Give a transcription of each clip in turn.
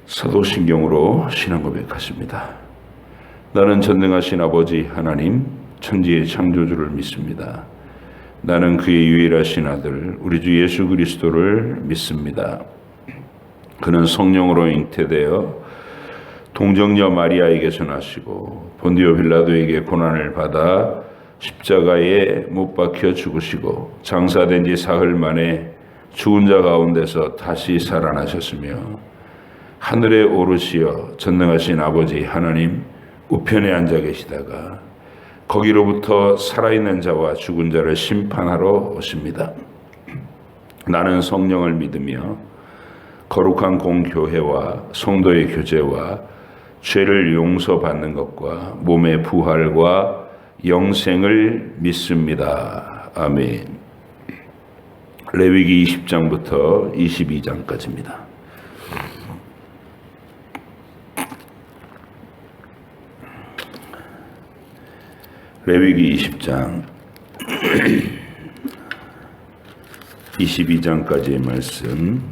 사도신경으로 신앙 고백하십니다. 나는 전능하신 아버지 하나님 천지의 창조주를 믿습니다. 나는 그의 유일하신 아들 우리 주 예수 그리스도를 믿습니다. 그는 성령으로 잉태되어 동정녀 마리아에게서 나시고 본디오 빌라도에게 고난을 받아 십자가에 못 박혀 죽으시고 장사된 지 사흘 만에 죽은 자 가운데서 다시 살아나셨으며 하늘에 오르시어 전능하신 아버지 하나님 우편에 앉아 계시다가 거기로부터 살아있는 자와 죽은 자를 심판하러 오십니다. 나는 성령을 믿으며 거룩한 공교회와 성도의 교제와 죄를 용서받는 것과 몸의 부활과 영생을 믿습니다. 아멘. 레위기 20장부터 22장까지입니다. 레위기 20장 22장까지의 말씀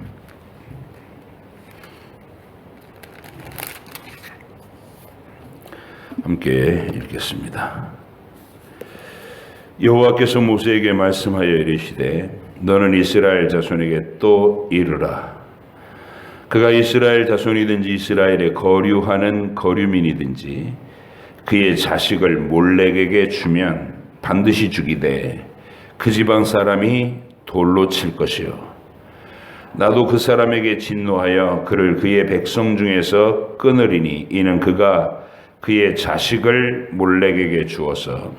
함께 읽겠습니다. 여호와께서 모세에게 말씀하여 이르시되 너는 이스라엘 자손에게 또 이르라. 그가 이스라엘 자손이든지 이스라엘에 거류하는 거류민이든지 그의 자식을 몰렉에게 주면 반드시 죽이되 그 지방 사람이 돌로 칠 것이요 나도 그 사람에게 진노하여 그를 그의 백성 중에서 끊으리니 이는 그가 그의 자식을 몰렉에게 주어서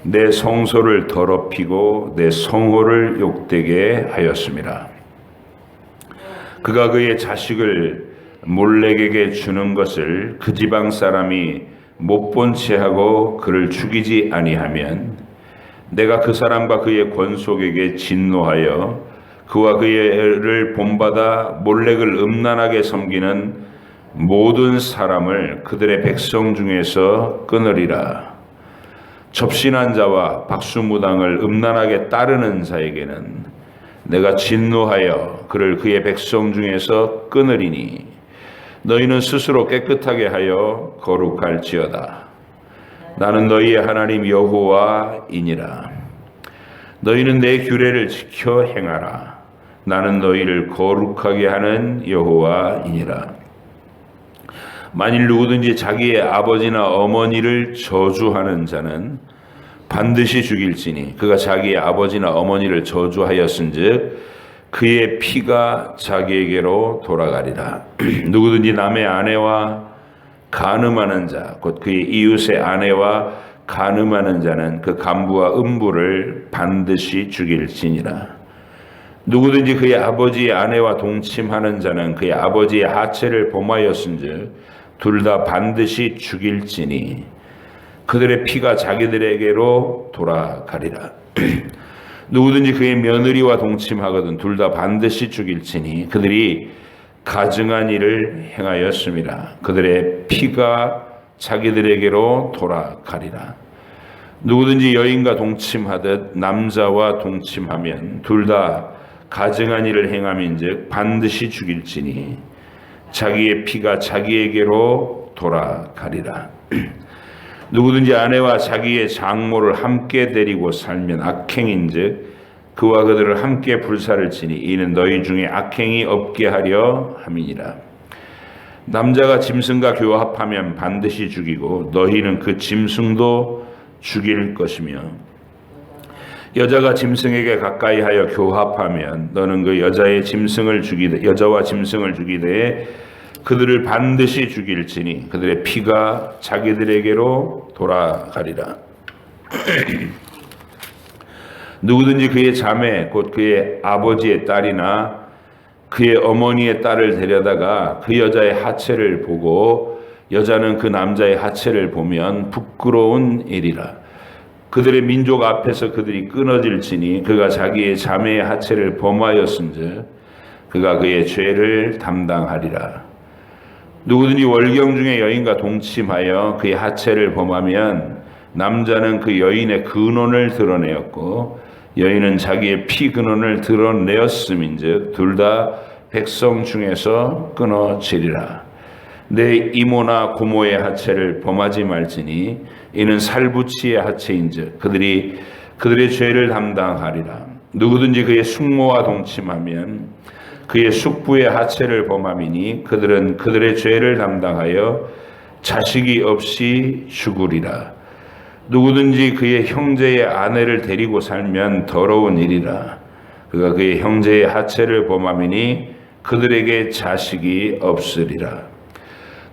내 성소를 더럽히고 내 성호를 욕되게 하였음이라. 그가 그의 자식을 몰렉에게 주는 것을 그 지방 사람이 못 본 채 하고 그를 죽이지 아니하면 내가 그 사람과 그의 권속에게 진노하여 그와 그의 애를 본받아 몰렉을 음란하게 섬기는 모든 사람을 그들의 백성 중에서 끊으리라. 접신한 자와 박수무당을 음란하게 따르는 자에게는 내가 진노하여 그를 그의 백성 중에서 끊으리니 너희는 스스로 깨끗하게 하여 거룩할지어다. 나는 너희의 하나님 여호와이니라. 너희는 내 규례를 지켜 행하라. 나는 너희를 거룩하게 하는 여호와이니라. 만일 누구든지 자기의 아버지나 어머니를 저주하는 자는 반드시 죽일지니 그가 자기의 아버지나 어머니를 저주하였은즉 그의 피가 자기에게로 돌아가리라. 누구든지 남의 아내와 간음하는 자, 곧 그의 이웃의 아내와 간음하는 자는 그 간부와 음부를 반드시 죽일지니라. 누구든지 그의 아버지의 아내와 동침하는 자는 그의 아버지의 하체를 범하였은즉 둘 다 반드시 죽일지니 그들의 피가 자기들에게로 돌아가리라. 누구든지 그의 며느리와 동침하거든 둘 다 반드시 죽일지니 그들이 가증한 일을 행하였음이라. 그들의 피가 자기들에게로 돌아가리라. 누구든지 여인과 동침하듯 남자와 동침하면 둘 다 가증한 일을 행함인즉 반드시 죽일지니 자기의 피가 자기에게로 돌아가리라. 누구든지 아내와 자기의 장모를 함께 데리고 살면 악행인즉 그와 그들을 함께 불사를 치니 이는 너희 중에 악행이 없게 하려 함이니라. 남자가 짐승과 교합하면 반드시 죽이고 너희는 그 짐승도 죽일 것이며 여자가 짐승에게 가까이 하여 교합하면 너는 그 여자와 짐승을 죽이되 그들을 반드시 죽일지니 그들의 피가 자기들에게로 돌아가리라. 누구든지 그의 자매 곧 그의 아버지의 딸이나 그의 어머니의 딸을 데려다가 그 여자의 하체를 보고 여자는 그 남자의 하체를 보면 부끄러운 일이라. 그들의 민족 앞에서 그들이 끊어질지니 그가 자기의 자매의 하체를 범하였은즉 그가 그의 죄를 담당하리라. 누구든지 월경 중에 여인과 동침하여 그의 하체를 범하면 남자는 그 여인의 근원을 드러내었고 여인은 자기의 피 근원을 드러내었음인즉 둘 다 백성 중에서 끊어지리라. 내 이모나 고모의 하체를 범하지 말지니 이는 살부치의 하체인즉 그들의 죄를 담당하리라. 누구든지 그의 숙모와 동침하면 그의 숙부의 하체를 범함이니 그들은 그들의 죄를 담당하여 자식이 없이 죽으리라. 누구든지 그의 형제의 아내를 데리고 살면 더러운 일이라. 그가 그의 형제의 하체를 범함이니 그들에게 자식이 없으리라.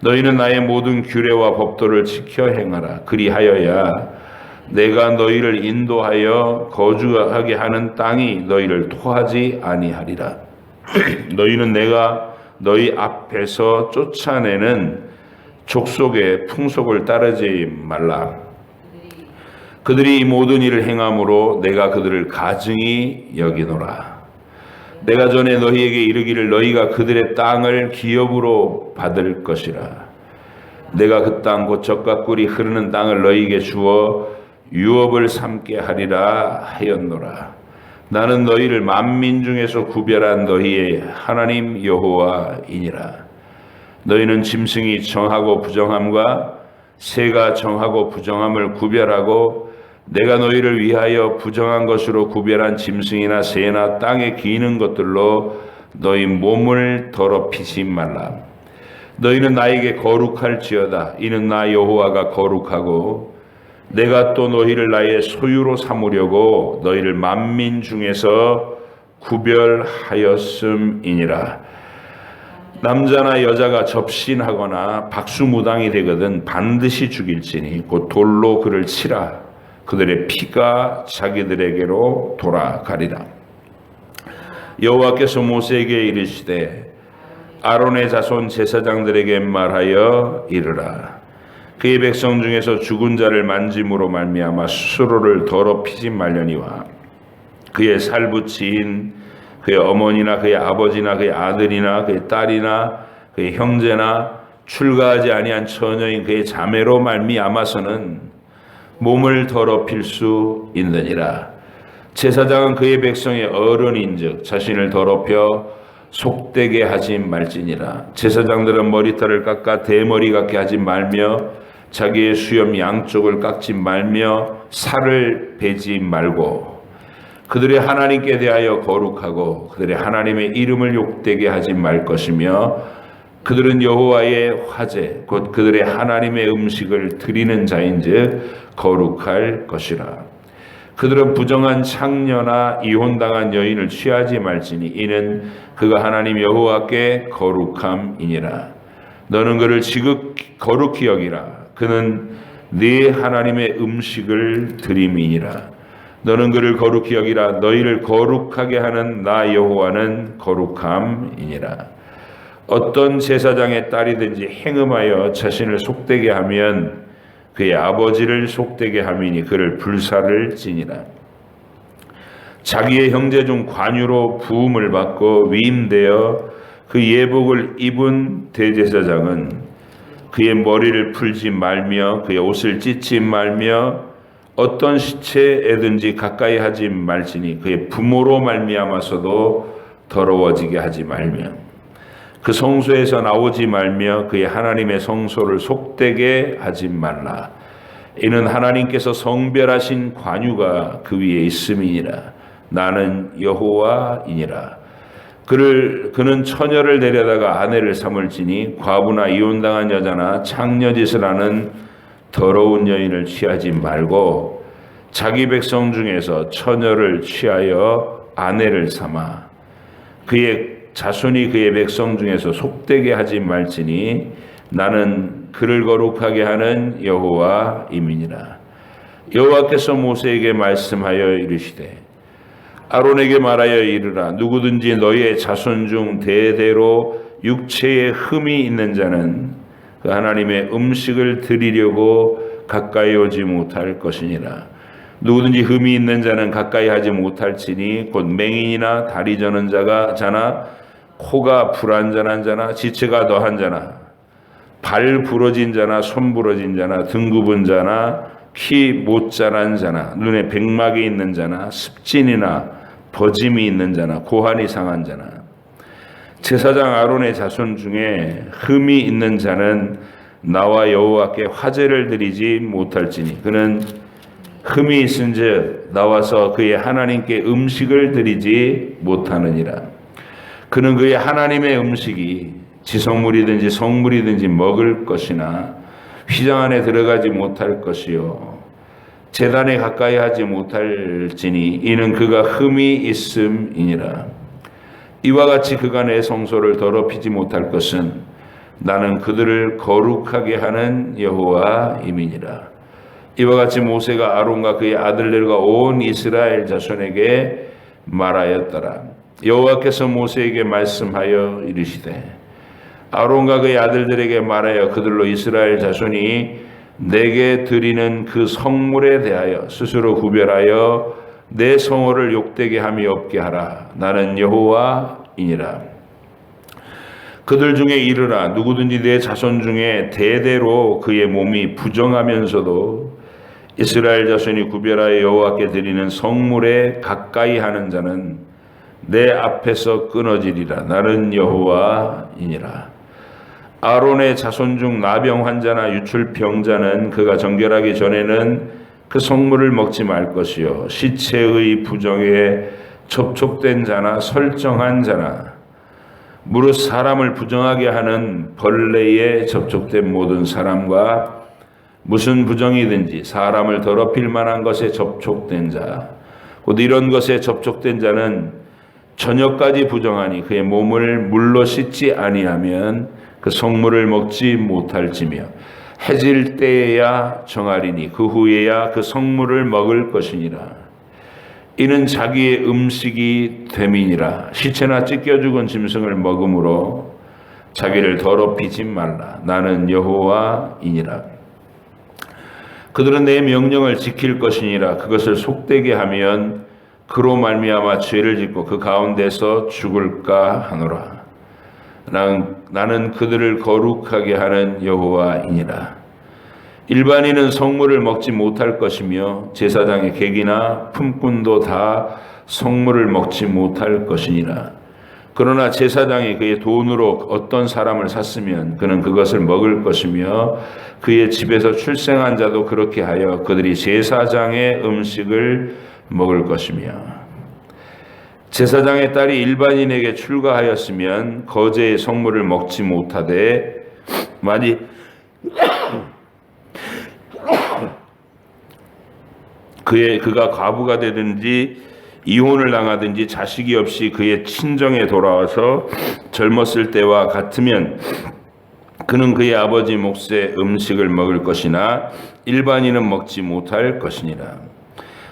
너희는 나의 모든 규례와 법도를 지켜 행하라. 그리하여야 내가 너희를 인도하여 거주하게 하는 땅이 너희를 토하지 아니하리라. 너희는 내가 너희 앞에서 쫓아내는 족속의 풍속을 따르지 말라. 그들이 이 모든 일을 행함으로 내가 그들을 가증히 여기노라. 내가 전에 너희에게 이르기를 너희가 그들의 땅을 기업으로 받을 것이라. 내가 그 땅 곧 젖과 꿀이 흐르는 땅을 너희에게 주어 유업을 삼게 하리라 하였노라. 나는 너희를 만민 중에서 구별한 너희의 하나님 여호와이니라. 너희는 짐승이 정하고 부정함과 새가 정하고 부정함을 구별하고 내가 너희를 위하여 부정한 것으로 구별한 짐승이나 새나 땅에 기는 것들로 너희 몸을 더럽히지 말라. 너희는 나에게 거룩할지어다. 이는 나 여호와가 거룩하고 내가 또 너희를 나의 소유로 삼으려고 너희를 만민 중에서 구별하였음이니라. 남자나 여자가 접신하거나 박수무당이 되거든 반드시 죽일지니 곧 돌로 그를 치라. 그들의 피가 자기들에게로 돌아가리라. 여호와께서 모세에게 이르시되 아론의 자손 제사장들에게 말하여 이르라. 그의 백성 중에서 죽은 자를 만짐으로 말미암아 스스로를 더럽히지 말려니와 그의 살부치인 그의 어머니나 그의 아버지나 그의 아들이나 그의 딸이나 그의 형제나 출가하지 아니한 처녀인 그의 자매로 말미암아서는 몸을 더럽힐 수 있느니라. 제사장은 그의 백성의 어른인즉 자신을 더럽혀 속되게 하지 말지니라. 제사장들은 머리털을 깎아 대머리 같게 하지 말며 자기의 수염 양쪽을 깎지 말며 살을 베지 말고 그들의 하나님께 대하여 거룩하고 그들의 하나님의 이름을 욕되게 하지 말 것이며 그들은 여호와의 화제 곧 그들의 하나님의 음식을 드리는 자인즉 거룩할 것이라. 그들은 부정한 창녀나 이혼당한 여인을 취하지 말지니 이는 그가 하나님 여호와께 거룩함이니라. 너는 그를 지극히 거룩히 여기라. 그는 네 하나님의 음식을 드림이니라. 너는 그를 거룩히 여기라. 너희를 거룩하게 하는 나 여호와는 거룩함이니라. 어떤 제사장의 딸이든지 행음하여 자신을 속되게 하면 그의 아버지를 속되게 함이니 그를 불사를 지니라. 자기의 형제 중 관유로 부음을 받고 위임되어 그 예복을 입은 대제사장은 그의 머리를 풀지 말며 그의 옷을 찢지 말며 어떤 시체에든지 가까이 하지 말지니 그의 부모로 말미암아서도 더러워지게 하지 말며 그 성소에서 나오지 말며 그의 하나님의 성소를 속되게 하지 말라. 이는 하나님께서 성별하신 관유가 그 위에 있음이니라. 나는 여호와이니라. 그는 처녀를 데려다가 아내를 삼을지니 과부나 이혼당한 여자나 창녀짓을 하는 더러운 여인을 취하지 말고 자기 백성 중에서 처녀를 취하여 아내를 삼아 그의 자손이 그의 백성 중에서 속되게 하지 말지니 나는 그를 거룩하게 하는 여호와임이니라. 여호와께서 모세에게 말씀하여 이르시되 아론에게 말하여 이르라. 누구든지 너희의 자손 중 대대로 육체에 흠이 있는 자는 그 하나님의 음식을 드리려고 가까이 오지 못할 것이니라. 누구든지 흠이 있는 자는 가까이 하지 못할지니 곧 맹인이나 다리 저는 자나 코가 불안전한 자나 지체가 더한 자나 발 부러진 자나 손 부러진 자나 등 굽은 자나 키 못 자란 자나 눈에 백막이 있는 자나 습진이나 버짐이 있는 자나 고환이 상한 자나 제사장 아론의 자손 중에 흠이 있는 자는 나와 여호와께 화제를 드리지 못할지니 그는 흠이 있은즉 나와서 그의 하나님께 음식을 드리지 못하느니라. 그는 그의 하나님의 음식이 지성물이든지 성물이든지 먹을 것이나 휘장 안에 들어가지 못할 것이요 제단에 가까이 하지 못할지니 이는 그가 흠이 있음이니라. 이와 같이 그가 내 성소를 더럽히지 못할 것은 나는 그들을 거룩하게 하는 여호와임이니라. 이와 같이 모세가 아론과 그의 아들들과 온 이스라엘 자손에게 말하였더라. 여호와께서 모세에게 말씀하여 이르시되 아론과 그의 아들들에게 말하여 그들로 이스라엘 자손이 내게 드리는 그 성물에 대하여 스스로 구별하여 내 성호를 욕되게 함이 없게 하라. 나는 여호와이니라. 그들 중에 이르라. 누구든지 내 자손 중에 대대로 그의 몸이 부정하면서도 이스라엘 자손이 구별하여 여호와께 드리는 성물에 가까이 하는 자는 내 앞에서 끊어지리라. 나는 여호와이니라. 아론의 자손 중 나병 환자나 유출병자는 그가 정결하기 전에는 그 성물을 먹지 말 것이요 시체의 부정에 접촉된 자나 설정한 자나 무릇 사람을 부정하게 하는 벌레에 접촉된 모든 사람과 무슨 부정이든지 사람을 더럽힐 만한 것에 접촉된 자 곧 이런 것에 접촉된 자는 저녁까지 부정하니 그의 몸을 물로 씻지 아니하면 그 성물을 먹지 못할지며 해질 때에야 정하리니 그 후에야 그 성물을 먹을 것이니라. 이는 자기의 음식이 됨이니라. 시체나 찢겨 죽은 짐승을 먹음으로 자기를 더럽히지 말라. 나는 여호와이니라. 그들은 내 명령을 지킬 것이니라. 그것을 속되게 하면 그로 말미암아 죄를 짓고 그 가운데서 죽을까 하노라. 나는 그들을 거룩하게 하는 여호와이니라. 일반인은 성물을 먹지 못할 것이며 제사장의 객이나 품꾼도 다 성물을 먹지 못할 것이니라. 그러나 제사장이 그의 돈으로 어떤 사람을 샀으면 그는 그것을 먹을 것이며 그의 집에서 출생한 자도 그렇게 하여 그들이 제사장의 음식을 먹을 것이며 제사장의 딸이 일반인에게 출가하였으면 거제의 성물을 먹지 못하되 만일 그가 과부가 되든지 이혼을 당하든지 자식이 없이 그의 친정에 돌아와서 젊었을 때와 같으면 그는 그의 아버지 몫의 음식을 먹을 것이나 일반인은 먹지 못할 것이니라.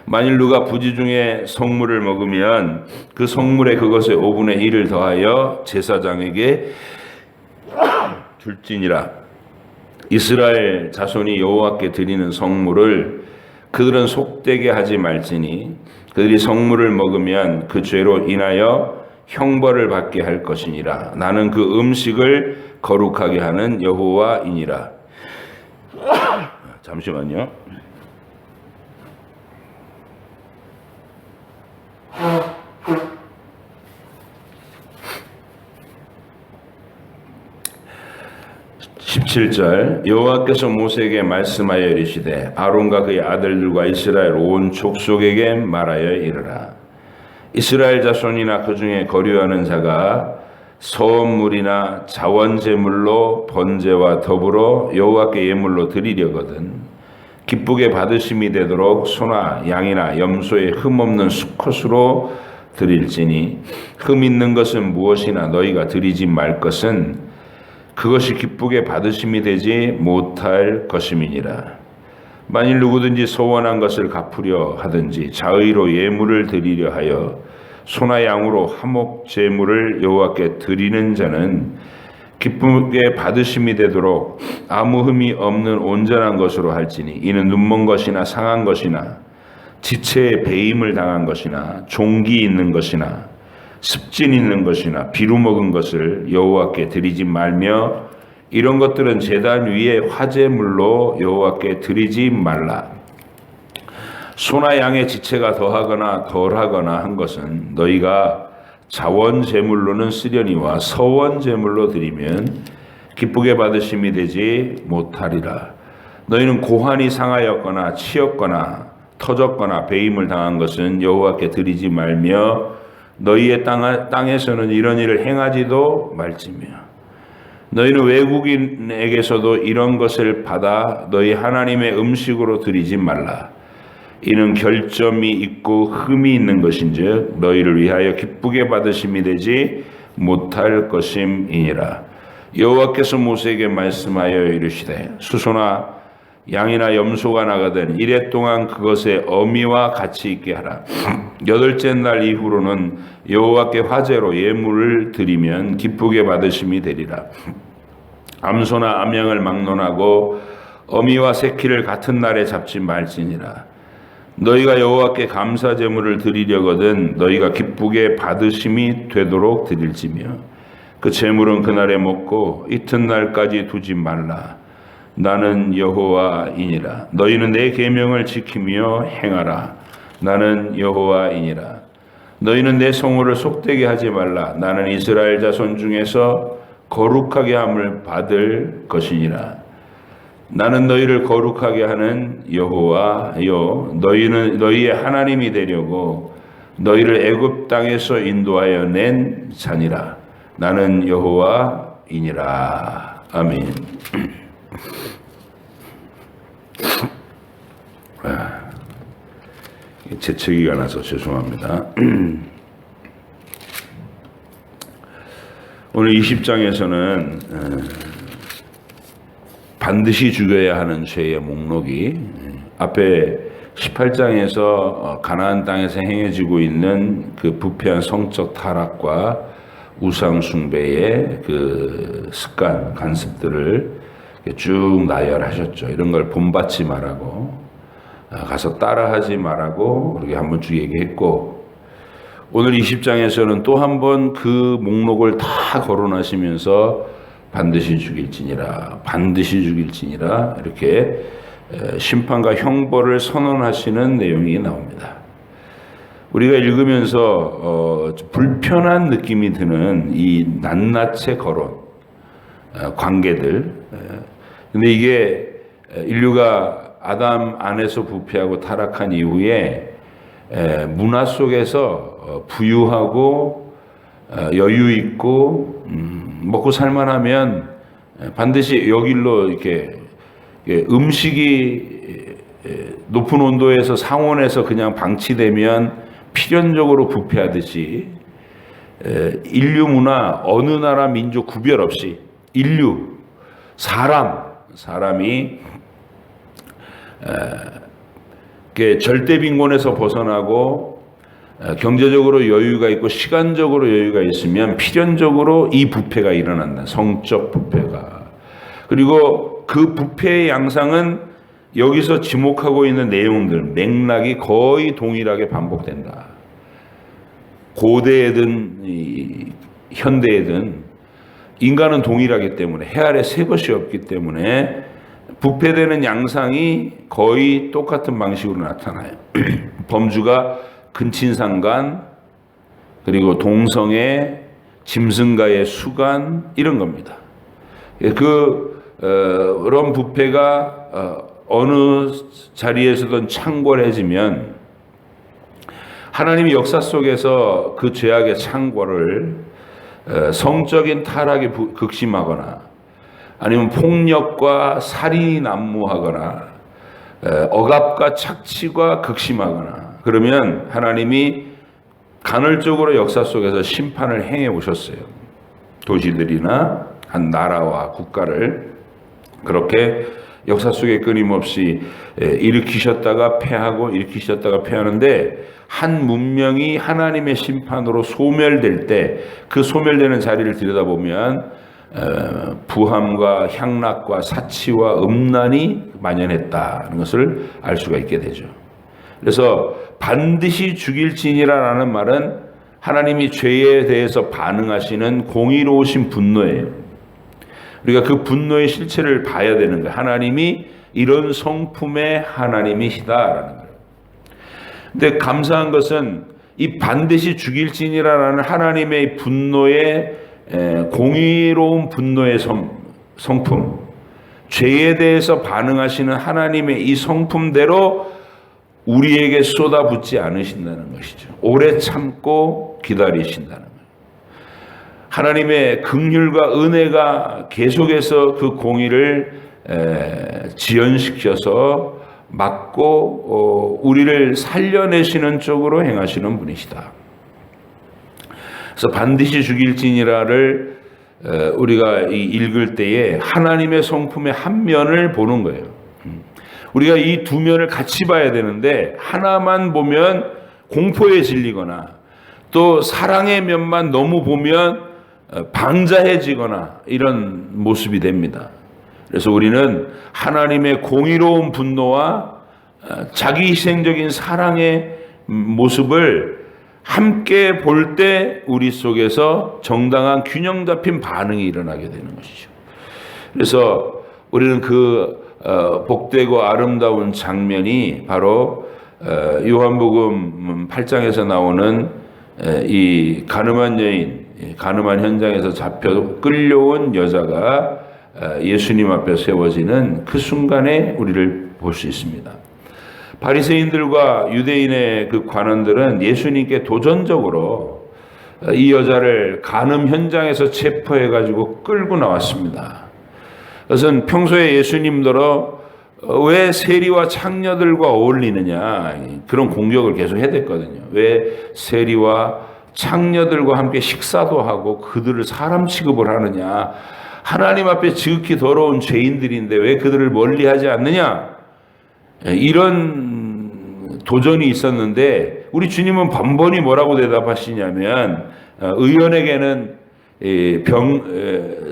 만일 누가 부지 중에 성물을 먹으면 그 성물에 그것의 5분의 1을 더하여 제사장에게 줄지니라. 이스라엘 자손이 여호와께 드리는 성물을 그들은 속되게 하지 말지니 그들이 성물을 먹으면 그 죄로 인하여 형벌을 받게 할 것이니라. 나는 그 음식을 거룩하게 하는 여호와이니라. 잠시만요. (17절) 여호와께서 모세에게 말씀하여 이르시되 아론과 그의 아들들과 이스라엘 온 족속에게 말하여 이르라. 이스라엘 자손이나 그 중에 거류하는 자가 서원물이나 자원제물로 번제와 더불어 여호와께 예물로 드리려거든 기쁘게 받으심이 되도록 소나 양이나 염소의 흠없는 수컷으로 드릴지니 흠 있는 것은 무엇이나 너희가 드리지 말 것은 그것이 기쁘게 받으심이 되지 못할 것임이니라. 만일 누구든지 소원한 것을 갚으려 하든지 자의로 예물을 드리려 하여 소나 양으로 화목 제물을 여호와께 드리는 자는 기쁘게 받으심이 되도록 아무 흠이 없는 온전한 것으로 할지니 이는 눈먼 것이나 상한 것이나 지체에 배임을 당한 것이나 종기 있는 것이나 습진 있는 것이나 비루 먹은 것을 여호와께 드리지 말며 이런 것들은 제단 위에 화제물로 여호와께 드리지 말라. 소나 양의 지체가 더하거나 덜하거나 한 것은 너희가 자원 제물로는 쓰려니와 서원 제물로 드리면 기쁘게 받으심이 되지 못하리라. 너희는 고환이 상하였거나 치였거나 터졌거나 배임을 당한 것은 여호와께 드리지 말며 너희의 땅에서는 이런 일을 행하지도 말지며 너희는 외국인에게서도 이런 것을 받아 너희 하나님의 음식으로 드리지 말라. 이는 결점이 있고 흠이 있는 것인즉 너희를 위하여 기쁘게 받으심이 되지 못할 것임이니라. 여호와께서 모세에게 말씀하여 이르시되 수소나 양이나 염소가 나가든 이레 동안 그것의 어미와 같이 있게 하라. 여덟째 날 이후로는 여호와께 화제로 예물을 드리면 기쁘게 받으심이 되리라. 암소나 암양을 막론하고 어미와 새끼를 같은 날에 잡지 말지니라. 너희가 여호와께 감사 제물을 드리려거든 너희가 기쁘게 받으심이 되도록 드릴지며 그 제물은 그날에 먹고 이튿날까지 두지 말라. 나는 여호와이니라. 너희는 내 계명을 지키며 행하라. 나는 여호와이니라. 너희는 내 성호를 속되게 하지 말라. 나는 이스라엘 자손 중에서 거룩하게 함을 받을 것이니라. 나는 너희를 거룩하게 하는 여호와요 너희는 너희의 하나님이 되려고 너희를 애굽 땅에서 인도하여 낸 자니라. 나는 여호와이니라. 아멘. 재채기가 나서 죄송합니다. 오늘 20장에서는 반드시 죽여야 하는 죄의 목록이 앞에 18장에서 가나안 땅에서 행해지고 있는 그 부패한 성적 타락과 우상 숭배의 그 습관, 간습들을 쭉 나열하셨죠. 이런 걸 본받지 말라고, 가서 따라하지 말라고 그렇게 한번 쭉 얘기했고, 오늘 20장에서는 또 한 번 그 목록을 다 거론하시면서 반드시 죽일지니라, 반드시 죽일지니라 이렇게 심판과 형벌을 선언하시는 내용이 나옵니다. 우리가 읽으면서 불편한 느낌이 드는 이 낱낱의 거론, 관계들. 근데 이게 인류가 아담 안에서 부패하고 타락한 이후에 문화 속에서 부유하고 여유 있고 먹고 살만하면 반드시 여길로 이렇게 음식이 높은 온도에서 상온에서 그냥 방치되면 필연적으로 부패하듯이 인류 문화 어느 나라 민족 구별 없이 인류 사람이 절대 빈곤에서 벗어나고 경제적으로 여유가 있고 시간적으로 여유가 있으면 필연적으로 이 부패가 일어난다. 성적 부패가. 그리고 그 부패의 양상은 여기서 지목하고 있는 내용들, 맥락이 거의 동일하게 반복된다. 고대에든 현대에든 인간은 동일하기 때문에 해 아래 새 것이 없기 때문에 부패되는 양상이 거의 똑같은 방식으로 나타나요. 범주가 근친상간, 그리고 동성애, 짐승가의 수간 이런 겁니다. 그런 부패가 어느 자리에서든 창궐해지면 하나님이 역사 속에서 그 죄악의 창궐을 성적인 타락이 극심하거나 아니면 폭력과 살인이 난무하거나 억압과 착취가 극심하거나 그러면 하나님이 간헐적으로 역사 속에서 심판을 행해 오셨어요. 도시들이나 한 나라와 국가를 그렇게 역사 속에 끊임없이 일으키셨다가 패하고 일으키셨다가 패하는데 한 문명이 하나님의 심판으로 소멸될 때 그 소멸되는 자리를 들여다보면 부함과 향락과 사치와 음란이 만연했다는 것을 알 수가 있게 되죠. 그래서 반드시 죽일지니라라는 말은 하나님이 죄에 대해서 반응하시는 공의로우신 분노예요. 우리가 그 분노의 실체를 봐야 되는 거예요. 하나님이 이런 성품의 하나님이시다라는 거예요. 근데 감사한 것은 이 반드시 죽일지니라라는 하나님의 분노의 공의로운 분노의 성품, 죄에 대해서 반응하시는 하나님의 이 성품대로 우리에게 쏟아붓지 않으신다는 것이죠. 오래 참고 기다리신다는 거예요. 하나님의 긍휼과 은혜가 계속해서 그 공의를 지연시켜서 막고 우리를 살려내시는 쪽으로 행하시는 분이시다. 그래서 반드시 죽일지니라를 우리가 읽을 때에 하나님의 성품의 한 면을 보는 거예요. 우리가 이 두 면을 같이 봐야 되는데 하나만 보면 공포에 질리거나 또 사랑의 면만 너무 보면 방자해지거나 이런 모습이 됩니다. 그래서 우리는 하나님의 공의로운 분노와 자기 희생적인 사랑의 모습을 함께 볼 때 우리 속에서 정당한 균형 잡힌 반응이 일어나게 되는 것이죠. 그래서 우리는 그 복되고 아름다운 장면이 바로 요한복음 8장에서 나오는 이 가늠한 여인, 가늠한 현장에서 잡혀 끌려온 여자가 예수님 앞에 세워지는 그 순간에 우리를 볼 수 있습니다. 바리새인들과 유대인의 그 관원들은 예수님께 도전적으로 이 여자를 간음 현장에서 체포해 가지고 끌고 나왔습니다. 그것은 평소에 예수님들어 왜 세리와 창녀들과 어울리느냐 그런 공격을 계속 해댔거든요. 왜 세리와 창녀들과 함께 식사도 하고 그들을 사람 취급을 하느냐. 하나님 앞에 지극히 더러운 죄인들인데 왜 그들을 멀리하지 않느냐. 이런 도전이 있었는데 우리 주님은 번번이 뭐라고 대답하시냐면 의원에게는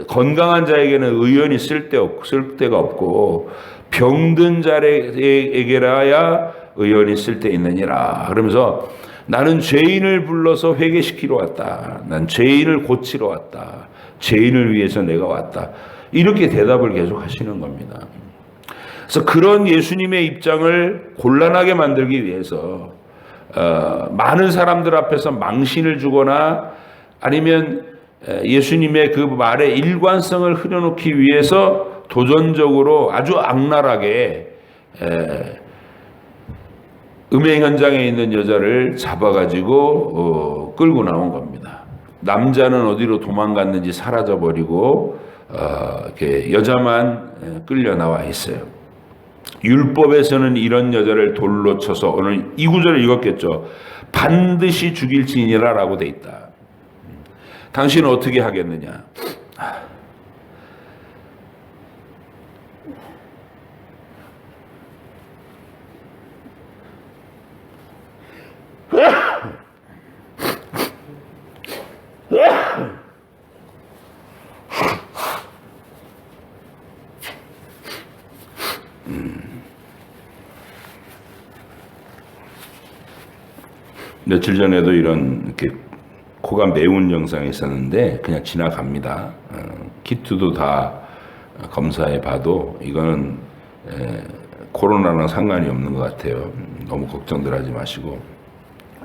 건강한 자에게는 의원이 쓸 데가 없고 병든 자에게라야 의원이 쓸 데 있느니라. 그러면서 나는 죄인을 불러서 회개시키러 왔다. 난 죄인을 고치러 왔다. 죄인을 위해서 내가 왔다. 이렇게 대답을 계속 하시는 겁니다. 그래서 그런 예수님의 입장을 곤란하게 만들기 위해서 많은 사람들 앞에서 망신을 주거나 아니면 예수님의 그 말의 일관성을 흐려놓기 위해서 도전적으로 아주 악랄하게 음행 현장에 있는 여자를 잡아가지고 끌고 나온 겁니다. 남자는 어디로 도망갔는지 사라져버리고 이렇게 여자만 끌려 나와 있어요. 율법에서는 이런 여자를 돌로 쳐서 오늘 이 구절을 읽었겠죠. 반드시 죽일지니라라고 돼 있다. 당신은 어떻게 하겠느냐? 며칠 전에도 이런 이렇게 코가 매운 영상이 있었는데 그냥 지나갑니다. 키트도 다 검사해 봐도 이거는 코로나랑 상관이 없는 것 같아요. 너무 걱정들 하지 마시고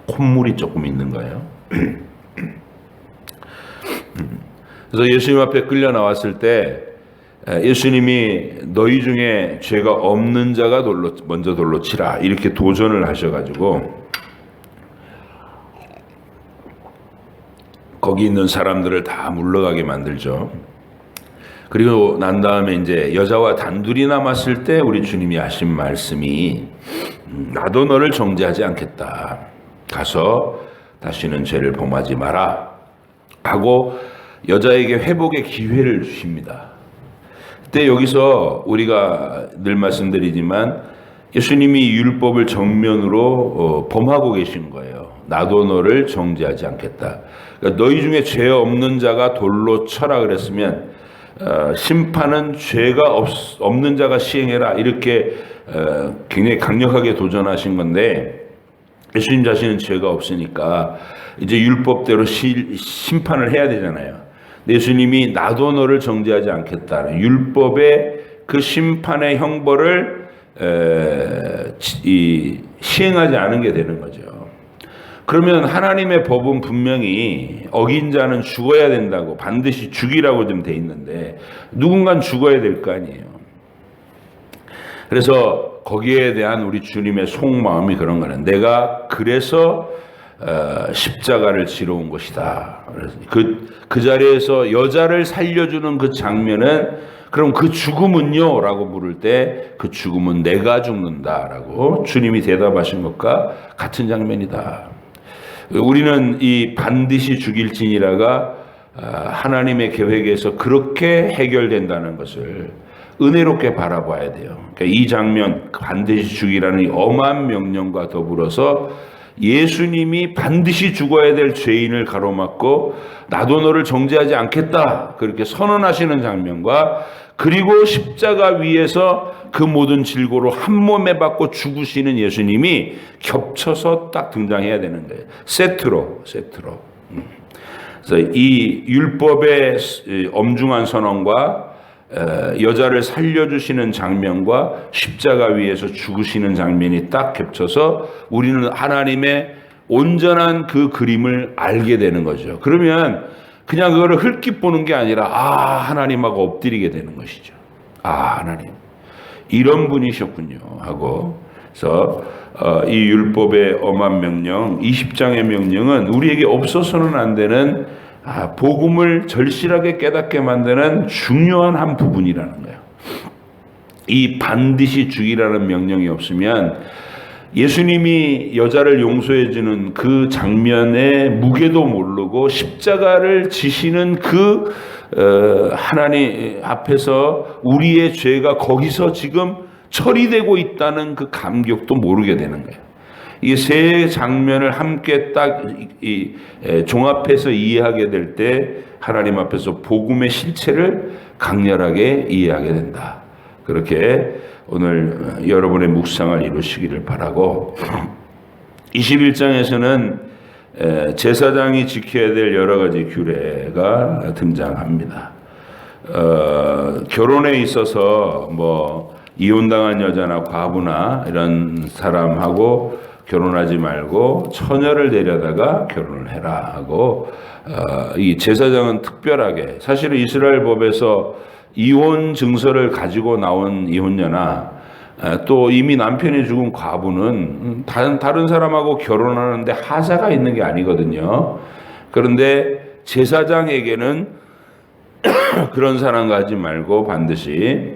콧물이 조금 있는 거예요. 그래서 예수님 앞에 끌려 나왔을 때 예수님이 너희 중에 죄가 없는 자가 먼저 돌로 치라 이렇게 도전을 하셔가지고 거기 있는 사람들을 다 물러가게 만들죠. 그리고 난 다음에 이제 여자와 단둘이 남았을 때 우리 주님이 하신 말씀이 나도 너를 정죄하지 않겠다. 가서 다시는 죄를 범하지 마라. 하고 여자에게 회복의 기회를 주십니다. 그때 여기서 우리가 늘 말씀드리지만 예수님이 율법을 정면으로 범하고 계신 거예요. 나도 너를 정죄하지 않겠다. 그러니까 너희 중에 죄 없는 자가 돌로 쳐라 그랬으면 심판은 죄가 없는 자가 시행해라 이렇게 굉장히 강력하게 도전하신 건데 예수님 자신은 죄가 없으니까 이제 율법대로 심판을 해야 되잖아요. 예수님이 나도 너를 정죄하지 않겠다. 율법의 그 심판의 형벌을 시행하지 않은 게 되는 거죠. 그러면 하나님의 법은 분명히 어긴 자는 죽어야 된다고, 반드시 죽이라고 좀 돼 있는데 누군간 죽어야 될 거 아니에요. 그래서 거기에 대한 우리 주님의 속마음이 그런 거는, 내가 그래서 십자가를 지러 온 것이다. 그 자리에서 여자를 살려주는 그 장면은, 그럼 그 죽음은요? 라고 물을 때 그 죽음은 내가 죽는다라고 주님이 대답하신 것과 같은 장면이다. 우리는 이 반드시 죽일지니라가 하나님의 계획에서 그렇게 해결된다는 것을 은혜롭게 바라봐야 돼요. 그러니까 이 장면, 반드시 죽이라는 이 엄한 명령과 더불어서 예수님이 반드시 죽어야 될 죄인을 가로막고 나도 너를 정죄하지 않겠다 그렇게 선언하시는 장면과, 그리고 십자가 위에서 그 모든 질고로 한 몸에 받고 죽으시는 예수님이 겹쳐서 딱 등장해야 되는 거예요. 세트로. 그래서 이 율법의 엄중한 선언과 여자를 살려주시는 장면과 십자가 위에서 죽으시는 장면이 딱 겹쳐서 우리는 하나님의 온전한 그 그림을 알게 되는 거죠. 그러면 그냥 그거를 흘낏 보는 게 아니라, 하나님하고 엎드리게 되는 것이죠. 하나님 이런 분이셨군요 하고. 그래서 이 율법의 엄한 명령, 20장의 명령은 우리에게 없어서는 안 되는 복음을 절실하게 깨닫게 만드는 중요한 한 부분이라는 거예요. 이 반드시 죽이라는 명령이 없으면 예수님이 여자를 용서해 주는 그 장면의 무게도 모르고 십자가를 지시는 그 하나님 앞에서 우리의 죄가 거기서 지금 처리되고 있다는 그 감격도 모르게 되는 거예요. 이 세 장면을 함께 딱 종합해서 이해하게 될 때 하나님 앞에서 복음의 실체를 강렬하게 이해하게 된다. 그렇게 오늘 여러분의 묵상을 이루시기를 바라고, 21장에서는 제사장이 지켜야 될 여러 가지 규례가 등장합니다. 결혼에 있어서 이혼당한 여자나 과부나 이런 사람하고 결혼하지 말고 처녀를 데려다가 결혼을 해라 하고, 이 제사장은 특별하게, 사실은 이스라엘 법에서 이혼 증서를 가지고 나온 이혼녀나 또 이미 남편이 죽은 과부는 다른 사람하고 결혼하는데 하자가 있는 게 아니거든요. 그런데 제사장에게는 그런 사람과 하지 말고 반드시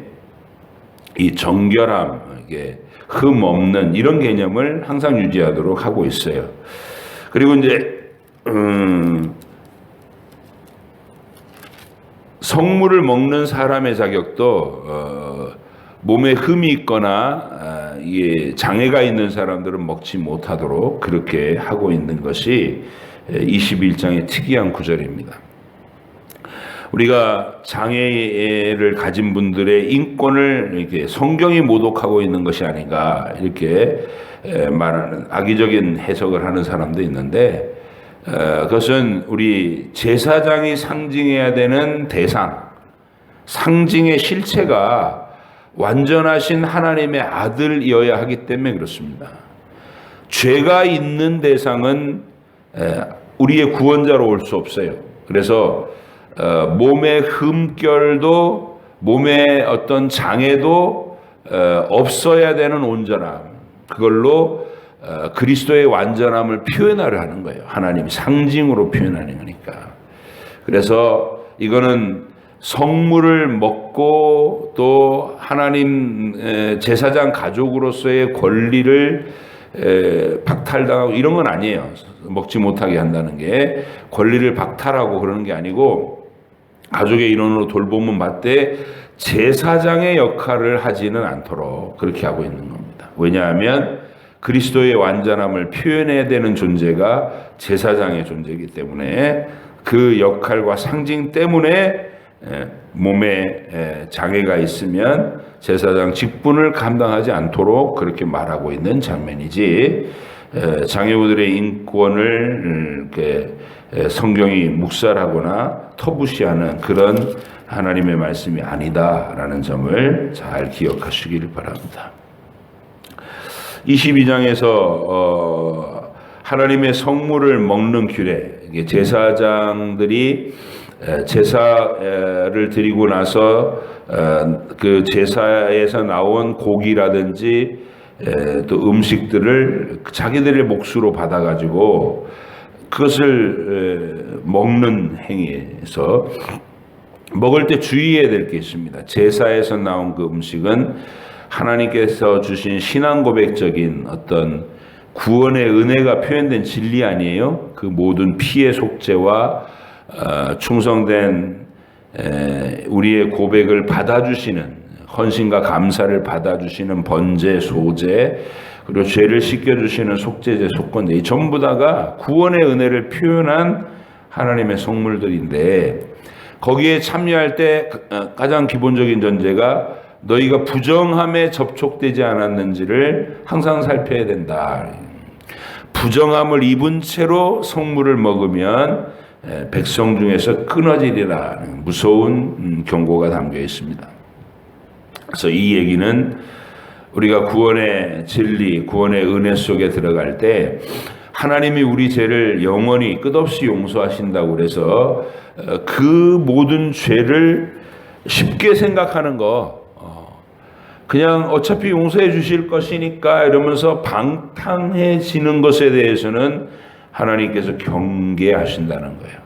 이 정결함, 이게 흠 없는 이런 개념을 항상 유지하도록 하고 있어요. 그리고 이제 성물을 먹는 사람의 자격도 몸에 흠이 있거나 이게 장애가 있는 사람들은 먹지 못하도록 그렇게 하고 있는 것이 21장의 특이한 구절입니다. 우리가 장애를 가진 분들의 인권을 이렇게 성경이 모독하고 있는 것이 아닌가 이렇게 말하는 악의적인 해석을 하는 사람도 있는데, 그것은 우리 제사장이 상징해야 되는 대상, 상징의 실체가 완전하신 하나님의 아들이어야 하기 때문에 그렇습니다. 죄가 있는 대상은 우리의 구원자로 올 수 없어요. 그래서 몸의 흠결도 몸의 어떤 장애도 없어야 되는 온전함, 그걸로 그리스도의 완전함을 표현하려 하는 거예요. 하나님이 상징으로 표현하는 거니까. 그래서 이거는 성물을 먹고 또 하나님 제사장 가족으로서의 권리를 박탈당하고 이런 건 아니에요. 먹지 못하게 한다는 게 권리를 박탈하고 그러는 게 아니고, 가족의 일원으로 돌봄은 받되 제사장의 역할을 하지는 않도록 그렇게 하고 있는 겁니다. 왜냐하면 그리스도의 완전함을 표현해야 되는 존재가 제사장의 존재이기 때문에, 그 역할과 상징 때문에 몸에 장애가 있으면 제사장 직분을 감당하지 않도록 그렇게 말하고 있는 장면이지, 장애우들의 인권을 이렇게 성경이 묵살하거나 터부시하는 그런 하나님의 말씀이 아니다라는 점을 잘 기억하시기를 바랍니다. 22장에서 하나님의 성물을 먹는 규례, 이게 제사장들이 제사를 드리고 나서 그 제사에서 나온 고기라든지 또 음식들을 자기들의 몫으로 받아가지고 그것을 먹는 행위에서 먹을 때 주의해야 될 게 있습니다. 제사에서 나온 그 음식은 하나님께서 주신 신앙 고백적인 어떤 구원의 은혜가 표현된 진리 아니에요? 그 모든 피의 속죄와 충성된 우리의 고백을 받아주시는 헌신과 감사를 받아주시는 번제, 소제, 그리고 죄를 씻겨주시는 속죄제, 속건제, 이 전부 다가 구원의 은혜를 표현한 하나님의 성물들인데 거기에 참여할 때 가장 기본적인 전제가 너희가 부정함에 접촉되지 않았는지를 항상 살펴야 된다. 부정함을 입은 채로 성물을 먹으면 백성 중에서 끊어지리라 무서운 경고가 담겨 있습니다. 그래서 이 얘기는 우리가 구원의 진리, 구원의 은혜 속에 들어갈 때 하나님이 우리 죄를 영원히 끝없이 용서하신다고 그래서 그 모든 죄를 쉽게 생각하는 거 그냥 어차피 용서해 주실 것이니까 이러면서 방탕해지는 것에 대해서는 하나님께서 경계하신다는 거예요.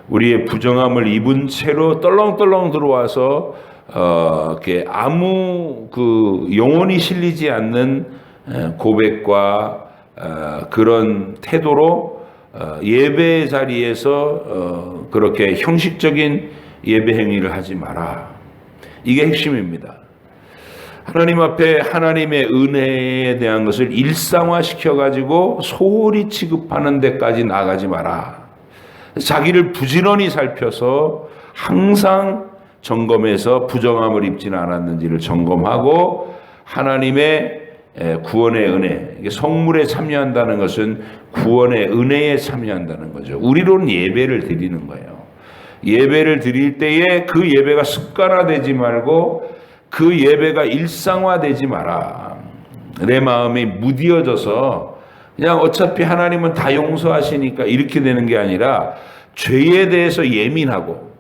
우리의 부정함을 입은 채로 떨렁떨렁 들어와서 이렇게 아무 그 영혼이 실리지 않는 고백과 그런 태도로 예배 자리에서 그렇게 형식적인 예배 행위를 하지 마라. 이게 핵심입니다. 하나님 앞에 하나님의 은혜에 대한 것을 일상화시켜가지고 소홀히 취급하는 데까지 나가지 마라. 자기를 부지런히 살펴서 항상 점검해서 부정함을 입지는 않았는지를 점검하고 하나님의 구원의 은혜, 성물에 참여한다는 것은 구원의 은혜에 참여한다는 거죠. 우리로는 예배를 드리는 거예요. 예배를 드릴 때에 그 예배가 습관화되지 말고 그 예배가 일상화되지 마라. 내 마음이 무디어져서 그냥 어차피 하나님은 다 용서하시니까 이렇게 되는 게 아니라 죄에 대해서 예민하고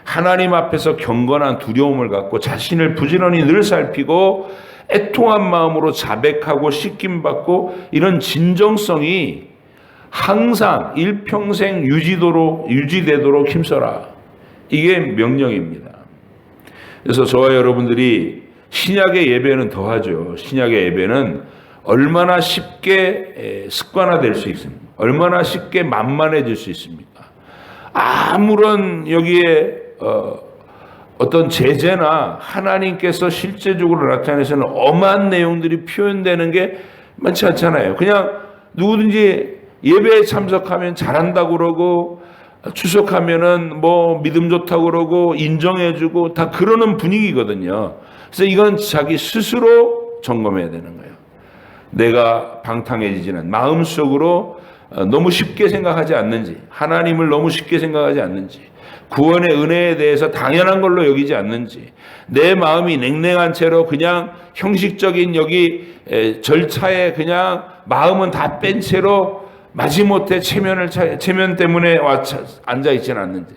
하나님 앞에서 경건한 두려움을 갖고 자신을 부지런히 늘 살피고 애통한 마음으로 자백하고 씻김받고 이런 진정성이 항상 일평생 유지되도록 힘써라. 이게 명령입니다. 그래서 저와 여러분들이 신약의 예배는 더하죠. 신약의 예배는 얼마나 쉽게 습관화될 수 있습니까? 얼마나 쉽게 만만해질 수 있습니까? 아무런 여기에 어떤 제재나 하나님께서 실제적으로 나타내시는 엄한 내용들이 표현되는 게 많지 않잖아요. 그냥 누구든지 예배에 참석하면 잘한다고 그러고 추석하면은 뭐 믿음 좋다고 그러고 인정해주고 다 그러는 분위기거든요. 그래서 이건 자기 스스로 점검해야 되는 거예요. 내가 방탕해지지는 마음속으로 너무 쉽게 생각하지 않는지, 하나님을 너무 쉽게 생각하지 않는지, 구원의 은혜에 대해서 당연한 걸로 여기지 않는지, 내 마음이 냉랭한 채로 그냥 형식적인 여기 절차에 그냥 마음은 다 뺀 채로 마지못해 체면 때문에 앉아 있지는 않는지,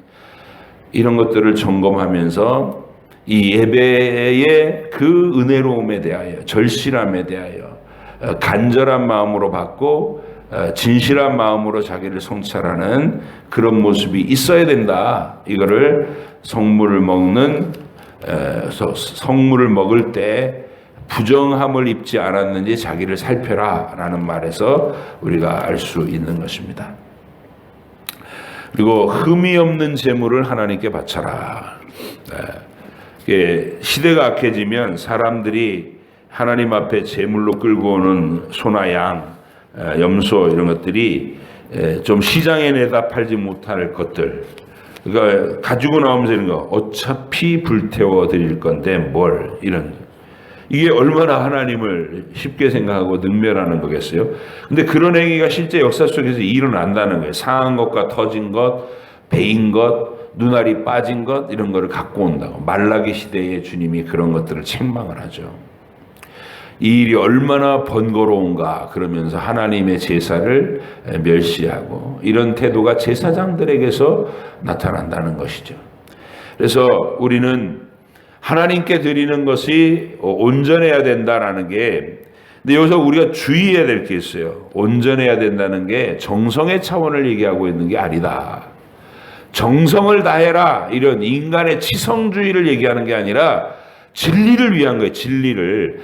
이런 것들을 점검하면서 이 예배의 그 은혜로움에 대하여, 절실함에 대하여 간절한 마음으로 받고 진실한 마음으로 자기를 성찰하는 그런 모습이 있어야 된다. 이거를 성물을 먹을 때 부정함을 입지 않았는지 자기를 살펴라 라는 말에서 우리가 알 수 있는 것입니다. 그리고 흠이 없는 제물을 하나님께 바쳐라. 시대가 악해지면 사람들이 하나님 앞에 제물로 끌고 오는 소나 양, 염소 이런 것들이 좀 시장에 내다 팔지 못할 것들, 그러니까 가지고 나오면서 이런 거 어차피 불태워 드릴 건데 뭘, 이런, 이게 얼마나 하나님을 쉽게 생각하고 능멸하는 거겠어요. 근데 그런 행위가 실제 역사 속에서 일어난다는 거예요. 상한 것과 터진 것, 베인 것, 눈알이 빠진 것, 이런 거를 갖고 온다고. 말라기 시대에 주님이 그런 것들을 책망을 하죠. 이 일이 얼마나 번거로운가 그러면서 하나님의 제사를 멸시하고 이런 태도가 제사장들에게서 나타난다는 것이죠. 그래서 우리는 하나님께 드리는 것이 온전해야 된다라는 게, 근데 여기서 우리가 주의해야 될 게 있어요. 온전해야 된다는 게 정성의 차원을 얘기하고 있는 게 아니다. 정성을 다해라 이런 인간의 치성주의를 얘기하는 게 아니라 진리를 위한 거예요. 진리를.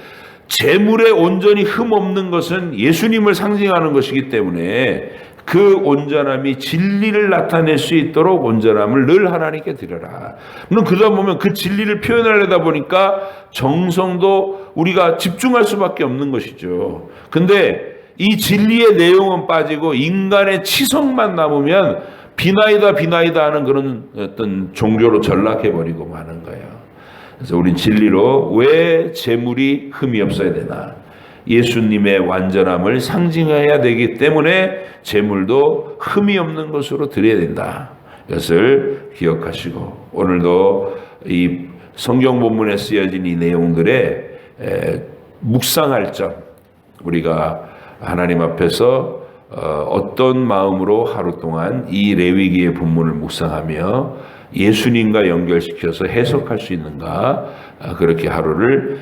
재물에 온전히 흠 없는 것은 예수님을 상징하는 것이기 때문에 그 온전함이 진리를 나타낼 수 있도록 온전함을 늘 하나님께 드려라. 물론 그러다 보면 그 진리를 표현하려다 보니까 정성도 우리가 집중할 수밖에 없는 것이죠. 근데 이 진리의 내용은 빠지고 인간의 치성만 남으면 비나이다 하는 그런 어떤 종교로 전락해버리고 마는 거예요. 그래서 우린 진리로 왜 재물이 흠이 없어야 되나? 예수님의 완전함을 상징해야 되기 때문에 재물도 흠이 없는 것으로 드려야 된다. 이것을 기억하시고 오늘도 이 성경 본문에 쓰여진 이 내용들의 묵상할 점, 우리가 하나님 앞에서 어떤 마음으로 하루 동안 이 레위기의 본문을 묵상하며 예수님과 연결시켜서 해석할 수 있는가, 그렇게 하루를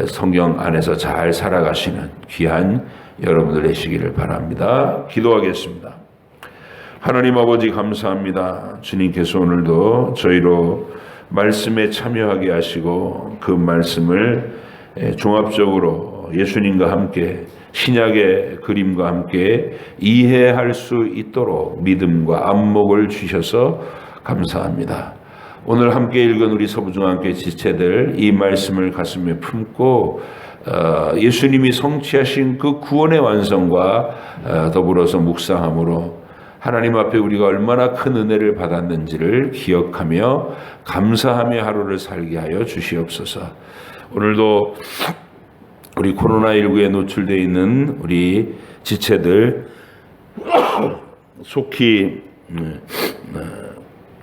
성경 안에서 잘 살아가시는 귀한 여러분들 되시기를 바랍니다. 기도하겠습니다. 하나님 아버지 감사합니다. 주님께서 오늘도 저희로 말씀에 참여하게 하시고 그 말씀을 종합적으로 예수님과 함께 신약의 그림과 함께 이해할 수 있도록 믿음과 안목을 주셔서 감사합니다. 오늘 함께 읽은 우리 서부중앙교회 지체들 이 말씀을 가슴에 품고 예수님이 성취하신 그 구원의 완성과 더불어서 묵상함으로 하나님 앞에 우리가 얼마나 큰 은혜를 받았는지를 기억하며 감사하며 하루를 살게 하여 주시옵소서. 오늘도 우리 코로나19에 노출되어 있는 우리 지체들 속히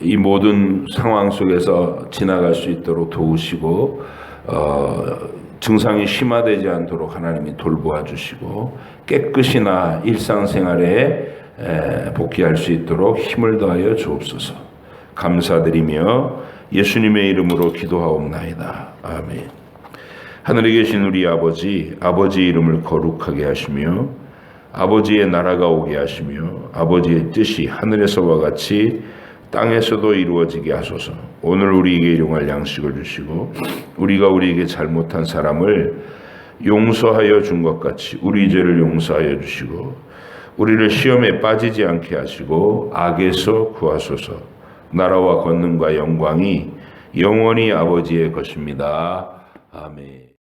이 모든 상황 속에서 지나갈 수 있도록 도우시고 증상이 심화되지 않도록 하나님이 돌보아 주시고 깨끗이나 일상생활에 복귀할 수 있도록 힘을 더하여 주옵소서. 감사드리며 예수님의 이름으로 기도하옵나이다. 아멘. 하늘에 계신 우리 아버지, 아버지의 이름을 거룩하게 하시며 아버지의 나라가 오게 하시며 아버지의 뜻이 하늘에서와 같이 땅에서도 이루어지게 하소서. 오늘 우리에게 일용할 양식을 주시고 우리가 우리에게 잘못한 사람을 용서하여 준 것 같이 우리 죄를 용서하여 주시고 우리를 시험에 빠지지 않게 하시고 악에서 구하소서. 나라와 권능과 영광이 영원히 아버지의 것입니다. 아멘.